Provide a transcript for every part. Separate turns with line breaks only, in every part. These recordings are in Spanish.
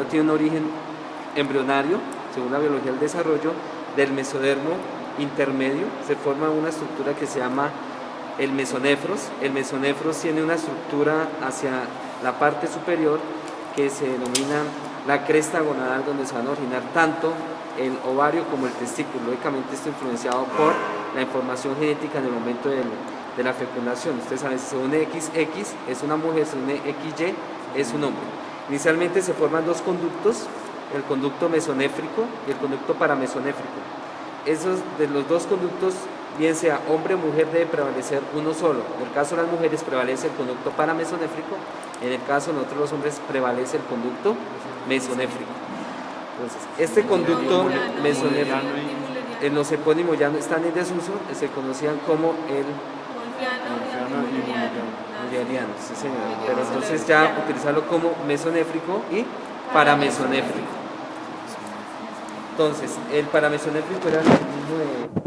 uterino tiene un origen embrionario, según la biología del desarrollo, del mesodermo intermedio. Se forma una estructura que se llama el mesonefros. El mesonefros tiene una estructura hacia la parte superior que se denomina la cresta gonadal, donde se van a originar tanto el ovario como el testículo. Lógicamente esto influenciado por la información genética en el momento de la fecundación. Ustedes saben, si se une XX es una mujer, si se une XY es un hombre. Inicialmente se forman dos conductos, el conducto mesonéfrico y el conducto paramesonéfrico. Esos de los dos conductos, bien sea hombre o mujer, debe prevalecer uno solo. En el caso de las mujeres prevalece el conducto paramesonéfrico, en el caso de nosotros los hombres prevalece el conducto mesonéfrico. Entonces, este conducto mesonéfrico en los epónimos ya no están en desuso, se conocían como el mulleriano, sí señor, pero entonces ya utilizarlo como mesonéfrico y paramesonéfrico. Entonces, el paramesonéfrico era el mismo de...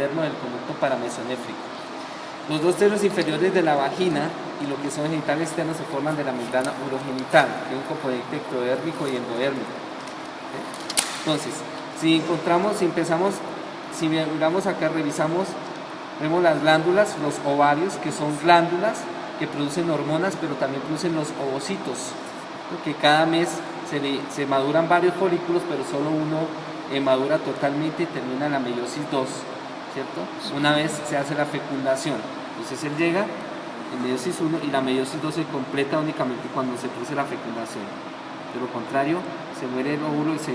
Del conducto paramesonéfrico. Los dos tercios inferiores de la vagina y lo que son genitales externos se forman de la membrana urogenital, que es un componente ectodérmico y endodérmico. Entonces, si miramos acá, revisamos, vemos las glándulas, los ovarios, que son glándulas que producen hormonas, pero también producen los ovocitos, que cada mes se maduran varios folículos, pero solo uno madura totalmente y termina la meiosis 2. ¿Cierto? Una vez se hace la fecundación, entonces él llega en meiosis 1 y la meiosis 2 se completa únicamente cuando se produce la fecundación. De lo contrario, se muere el óvulo y se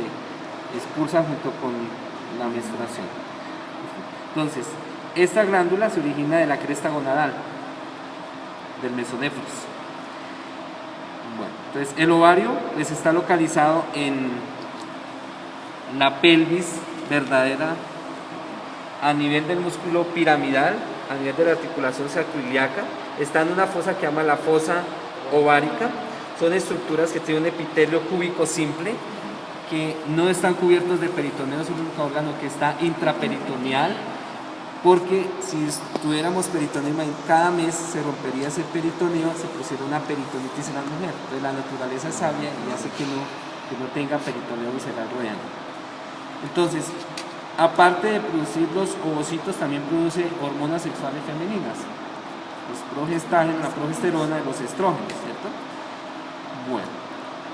expulsa junto con la menstruación. Entonces, esta glándula se origina de la cresta gonadal, del mesonefros. Bueno, entonces el ovario les está localizado en la pelvis verdadera, a nivel del músculo piramidal, a nivel de la articulación sacroiliaca. Está en una fosa que se llama la fosa ovárica. Son estructuras que tienen un epitelio cúbico simple, que no están cubiertos de peritoneo, es el único órgano que está intraperitoneal, porque si tuviéramos peritoneo, cada mes se rompería ese peritoneo, se produciría una peritonitis en la mujer. Entonces la naturaleza es sabia y hace que no tenga peritoneo visceral rodeando. Entonces, aparte de producir los ovocitos, también produce hormonas sexuales femeninas, los progestágenos, la progesterona y los estrógenos, ¿cierto? Bueno,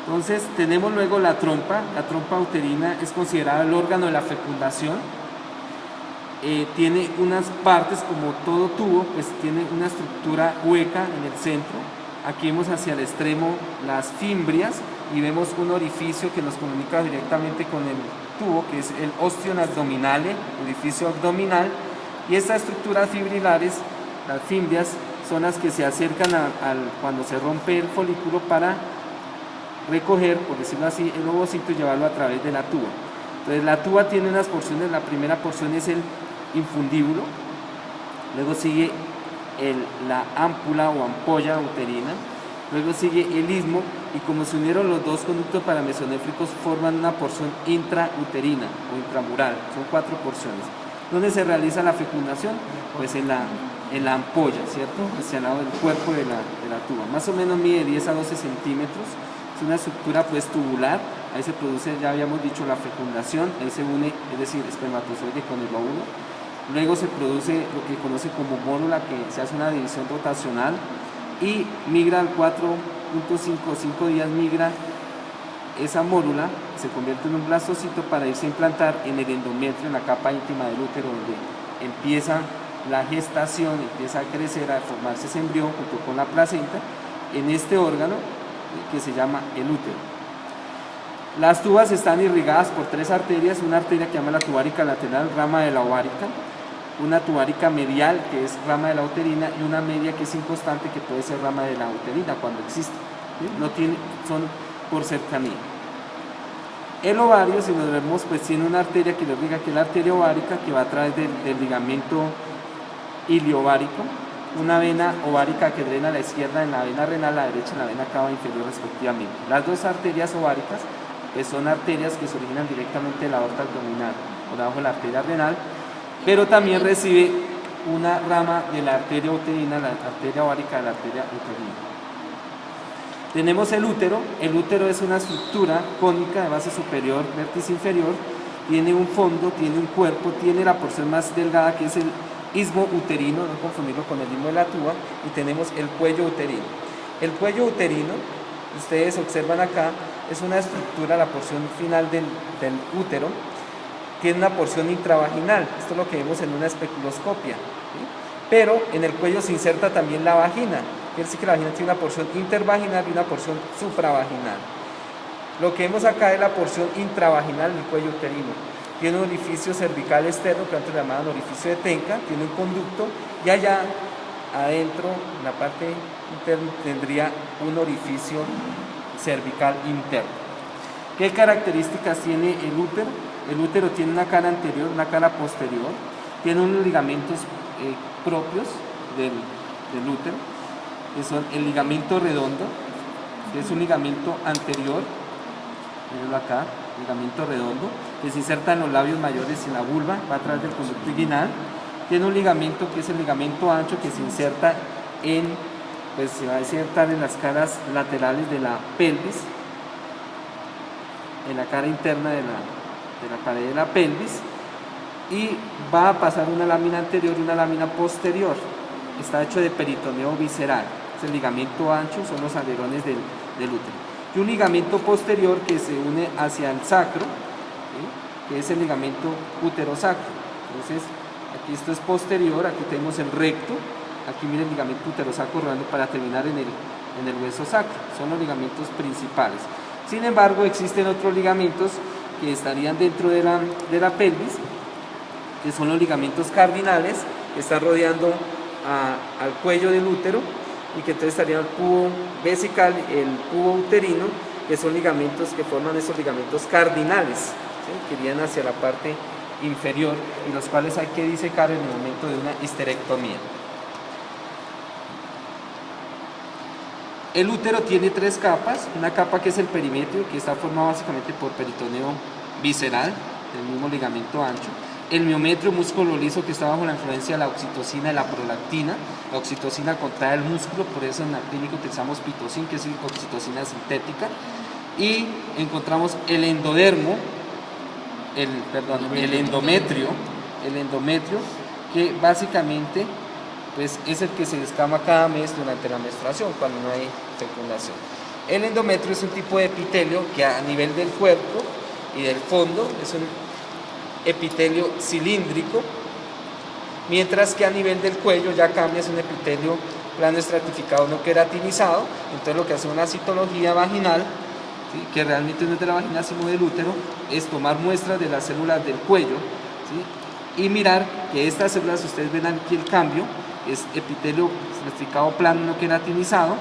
entonces tenemos luego la trompa uterina es considerada el órgano de la fecundación. Tiene unas partes, como todo tubo, pues tiene una estructura hueca en el centro. Aquí vemos hacia el extremo las fimbrias y vemos un orificio que nos comunica directamente con el tubo, que es el ostium abdominale, orificio abdominal, y estas estructuras fibrilares, las fimbrias, son las que se acercan cuando se rompe el folículo para recoger, por decirlo así, el ovocito y llevarlo a través de la tuba. Entonces la tuba tiene unas porciones, la primera porción es el infundíbulo, luego sigue la ámpula o ampolla uterina, luego sigue el istmo, y como se unieron los dos conductos paramesonéfricos forman una porción intrauterina o intramural, son 4 porciones. ¿Dónde se realiza la fecundación? Pues en la ampolla, ¿cierto? Hacia el lado del cuerpo de la tuba. Más o menos mide 10 a 12 centímetros, es una estructura pues tubular, ahí se produce, ya habíamos dicho, la fecundación, ahí se une, es decir, espermatozoide con el óvulo. Luego se produce lo que conoce como mórula, que se hace una división rotacional y migra al 4.5 días, migra esa mórula, se convierte en un blastocito para irse a implantar en el endometrio, en la capa íntima del útero, donde empieza la gestación, empieza a crecer, a formarse ese embrión junto con la placenta en este órgano que se llama el útero. Las tubas están irrigadas por 3 arterias, una arteria que se llama la tubárica lateral, rama de la ovárica, una tubárica medial que es rama de la uterina y una media que es inconstante que puede ser rama de la uterina cuando existe, ¿sí? No tiene, son por cercanía. El ovario, si nos vemos, pues tiene una arteria que lo irriga, que es la arteria ovárica, que va a través del ligamento iliovárico, una vena ovárica que drena a la izquierda en la vena renal, a la derecha en la vena cava inferior respectivamente. Las dos arterias ováricas son arterias que se originan directamente de la aorta abdominal por debajo de la arteria renal, pero también recibe una rama de la arteria uterina, la arteria ovárica de la arteria uterina. Tenemos el útero es una estructura cónica de base superior, vértice inferior, tiene un fondo, tiene un cuerpo, tiene la porción más delgada que es el istmo uterino, no confundirlo con el istmo de la tuba, y tenemos el cuello uterino. El cuello uterino, ustedes observan acá, es una estructura, la porción final del útero, tiene una porción intravaginal, esto es lo que vemos en una especuloscopia, ¿sí? Pero en el cuello se inserta también la vagina, quiere decir que la vagina tiene una porción intervaginal y una porción supravaginal. Lo que vemos acá es la porción intravaginal del cuello uterino. Tiene un orificio cervical externo que antes le llamaban orificio de Tenca, tiene un conducto y allá adentro, en la parte interna, tendría un orificio cervical interno. ¿Qué características tiene el útero? El útero tiene una cara anterior, una cara posterior, tiene unos ligamentos propios del útero, que son el ligamento redondo, que es un ligamento anterior, mírenlo acá, ligamento redondo, que se inserta en los labios mayores y en la vulva, va a través del conducto inguinal. Tiene un ligamento que es el ligamento ancho, que se inserta se va a insertar en las caras laterales de la pelvis, en la cara interna de la pared de la pelvis, y va a pasar una lámina anterior y una lámina posterior. Está hecho de peritoneo visceral, es el ligamento ancho, son los alerones del útero. Y un ligamento posterior que se une hacia el sacro, ¿sí? Que es el ligamento uterosacro. Entonces, aquí esto es posterior, aquí tenemos el recto, aquí miren el ligamento uterosacro rodando para terminar en el hueso sacro. Son los ligamentos principales. Sin embargo, existen otros ligamentos que estarían dentro de la pelvis, que son los ligamentos cardinales, que están rodeando al cuello del útero, y que entonces estarían el pubo vesical, el pubo uterino, que son ligamentos que forman esos ligamentos cardinales, ¿sí? Que irían hacia la parte inferior y los cuales hay que disecar en el momento de una histerectomía. El útero tiene 3 capas, una capa que es el perimetrio, que está formado básicamente por peritoneo visceral, el mismo ligamento ancho. El miometrio, músculo liso que está bajo la influencia de la oxitocina y la prolactina. La oxitocina contrae el músculo, por eso en la clínica utilizamos pitocin, que es oxitocina sintética. Y encontramos el endodermo, el endometrio, que básicamente pues, es el que se descama cada mes durante la menstruación, cuando no hay fecundación. El endometrio es un tipo de epitelio que a nivel del cuerpo y del fondo es un epitelio cilíndrico, mientras que a nivel del cuello ya cambia, es un epitelio plano estratificado no queratinizado. Entonces lo que hace una citología vaginal, ¿sí? Que realmente no es de la vagina sino del útero, es tomar muestras de las células del cuello, ¿sí? Y mirar que estas células, ustedes ven aquí el cambio, es epitelio estratificado plano no queratinizado,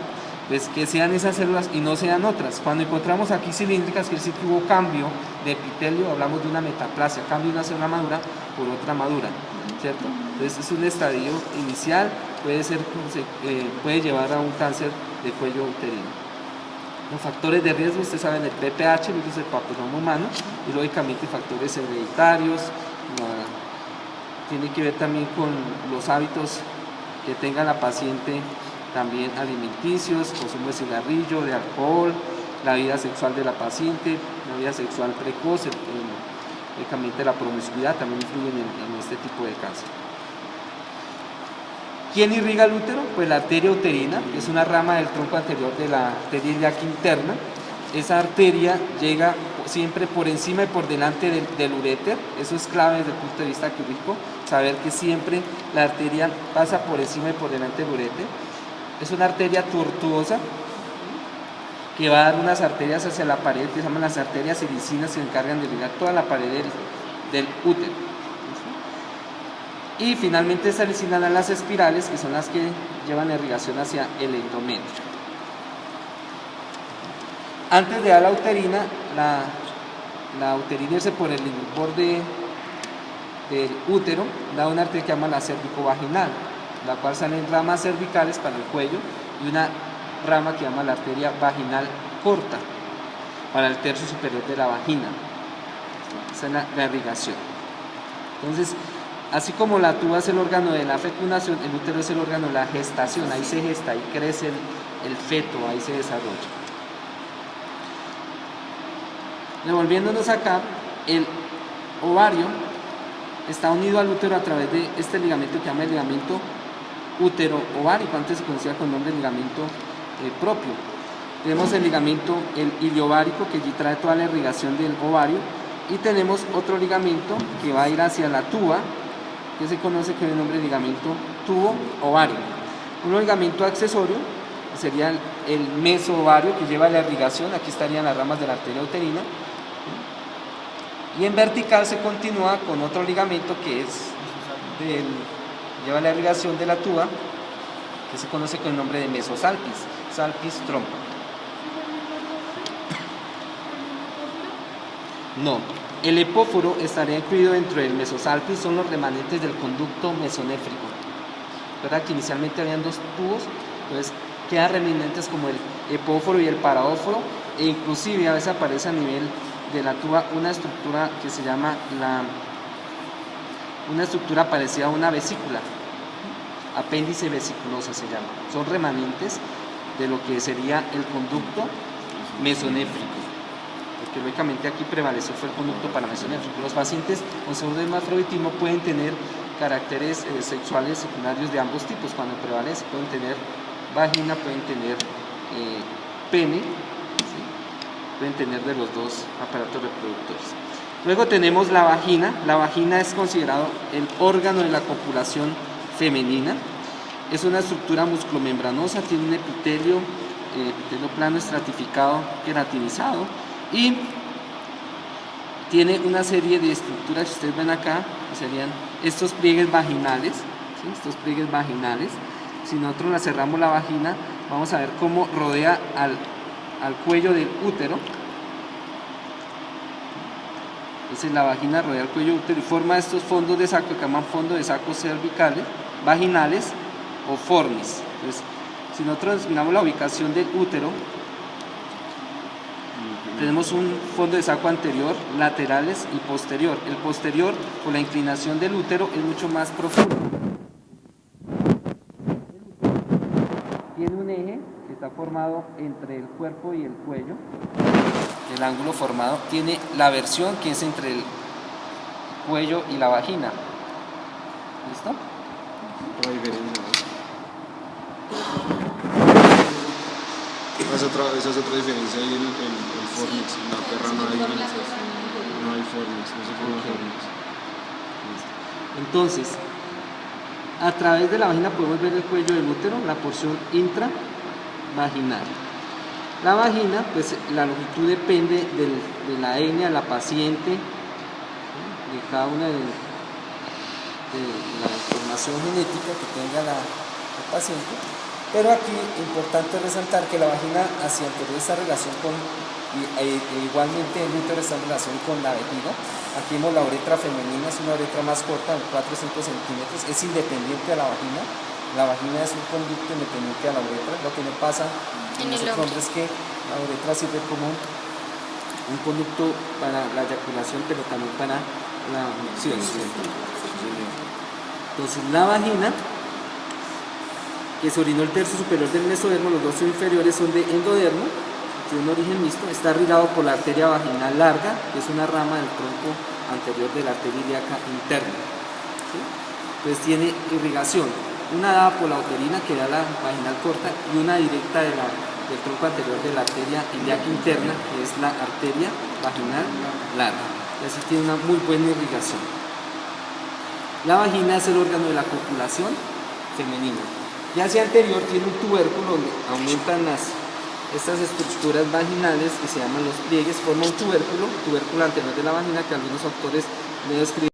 pues que sean esas células y no sean otras. Cuando encontramos aquí cilíndricas, quiere decir que hubo cambio de epitelio, hablamos de una metaplasia, cambio de una célula madura por otra madura, ¿cierto? Entonces es un estadio inicial, puede llevar a un cáncer de cuello uterino. Los factores de riesgo, ustedes saben, el PPH, virus del papiloma humano, y lógicamente factores hereditarios, tiene que ver también con los hábitos que tenga la paciente, también alimenticios, consumo de cigarrillo, de alcohol, la vida sexual de la paciente, la vida sexual precoz, lógicamente la promiscuidad también influye en este tipo de cáncer. ¿Quién irriga el útero? Pues la arteria uterina, que es una rama del tronco anterior de la arteria ilíaca interna. Esa arteria llega siempre por encima y por delante del uréter. Eso es clave desde el punto de vista quirúrgico, saber que siempre la arteria pasa por encima y por delante del uréter. Es una arteria tortuosa que va a dar unas arterias hacia la pared que se llaman las arterias sericinas, que se encargan de irrigar toda la pared del útero. Y finalmente esta sericina dan las espirales, que son las que llevan la irrigación hacia el endometrio. Antes de dar la uterina, la uterina irse por el borde del útero, da una arteria que se llama la cervicovaginal, la cual salen ramas cervicales para el cuello y una rama que se llama la arteria vaginal corta para el tercio superior de la vagina. Esa es la irrigación. Entonces, así como la tuba es el órgano de la fecundación, el útero es el órgano de la gestación, ahí se gesta, ahí crece el feto, ahí se desarrolla. Devolviéndonos acá, el ovario está unido al útero a través de este ligamento que se llama el ligamento útero-ovárico, antes se conocía con el nombre de ligamento propio. Tenemos el ligamento iliovárico, que allí trae toda la irrigación del ovario, y tenemos otro ligamento que va a ir hacia la tuba, que se conoce con el nombre de ligamento tubo-ovario. Un ligamento accesorio sería el meso-ovario, que lleva la irrigación, aquí estarían las ramas de la arteria uterina, y en vertical se continúa con otro ligamento que es lleva la irrigación de la tuba, que se conoce con el nombre de mesosalpis, salpis trompa. No, el epóforo estaría incluido dentro del mesosalpis, son los remanentes del conducto mesonéfrico. ¿Verdad? Que inicialmente habían dos tubos, entonces quedan remanentes como el epóforo y el paraóforo, e inclusive a veces aparece a nivel de la tuba una estructura que se llama una estructura parecida a una vesícula, apéndice vesiculosa se llama. Son remanentes de lo que sería el conducto mesonéfrico, porque lógicamente aquí prevaleció fue el conducto paramesonéfrico. Los pacientes con síndrome de hermafroditismo pueden tener caracteres sexuales secundarios de ambos tipos. Cuando prevalece pueden tener vagina, pueden tener pene, ¿sí? Pueden tener de los dos aparatos reproductores. Luego tenemos la vagina. La vagina es considerado el órgano de la copulación femenina. Es una estructura musculomembranosa, tiene un epitelio plano estratificado, queratinizado, y tiene una serie de estructuras que ustedes ven acá, que serían estos pliegues vaginales, ¿sí? Estos pliegues vaginales. Si nosotros la cerramos la vagina, vamos a ver cómo rodea al cuello del útero. Entonces la vagina rodea el cuello del útero y forma estos fondos de saco que llaman fondos de saco cervicales, vaginales o fornis. Entonces, si nosotros miramos la ubicación del útero, tenemos un fondo de saco anterior, laterales y posterior. El posterior, por la inclinación del útero, es mucho más profundo. Tiene un eje que está formado entre el cuerpo y el cuello. El ángulo formado tiene la versión que es entre el cuello y la vagina. ¿Listo?
Otra diferencia, ¿no? Esa es otra diferencia ahí el fornix. En la perra no hay fornix, no se forma fornix.
Entonces, a través de la vagina podemos ver el cuello del útero, la porción intravaginal. La vagina, pues la longitud depende de la etnia, la paciente, de cada una de la información genética que tenga el paciente. Pero aquí es importante resaltar que la vagina hacia anterior está en relación con, igualmente el útero está en relación con la vejiga. Aquí vemos la uretra femenina, es una uretra más corta, de 4 o 5 centímetros, es independiente a la vagina. La vagina es un conducto independiente a la uretra. Lo que no pasa en los hombres es que la uretra sirve como un conducto para la eyaculación, pero también para la micción. Entonces la vagina, que se orinó el tercio superior del mesodermo, los dos inferiores son de endodermo, tiene un origen mixto, está irrigado por la arteria vaginal larga, que es una rama del tronco anterior de la arteria ilíaca interna. ¿Sí? Entonces tiene irrigación, una dada por la uterina, que da la vaginal corta, y una directa del tronco anterior de la arteria ilíaca interna, que es la arteria vaginal larga. Y así tiene una muy buena irrigación. La vagina es el órgano de la copulación femenina. Y hacia anterior tiene un tubérculo donde aumentan las Estas estructuras vaginales, que se llaman los pliegues, forman un tubérculo anterior de la vagina, que algunos autores le describen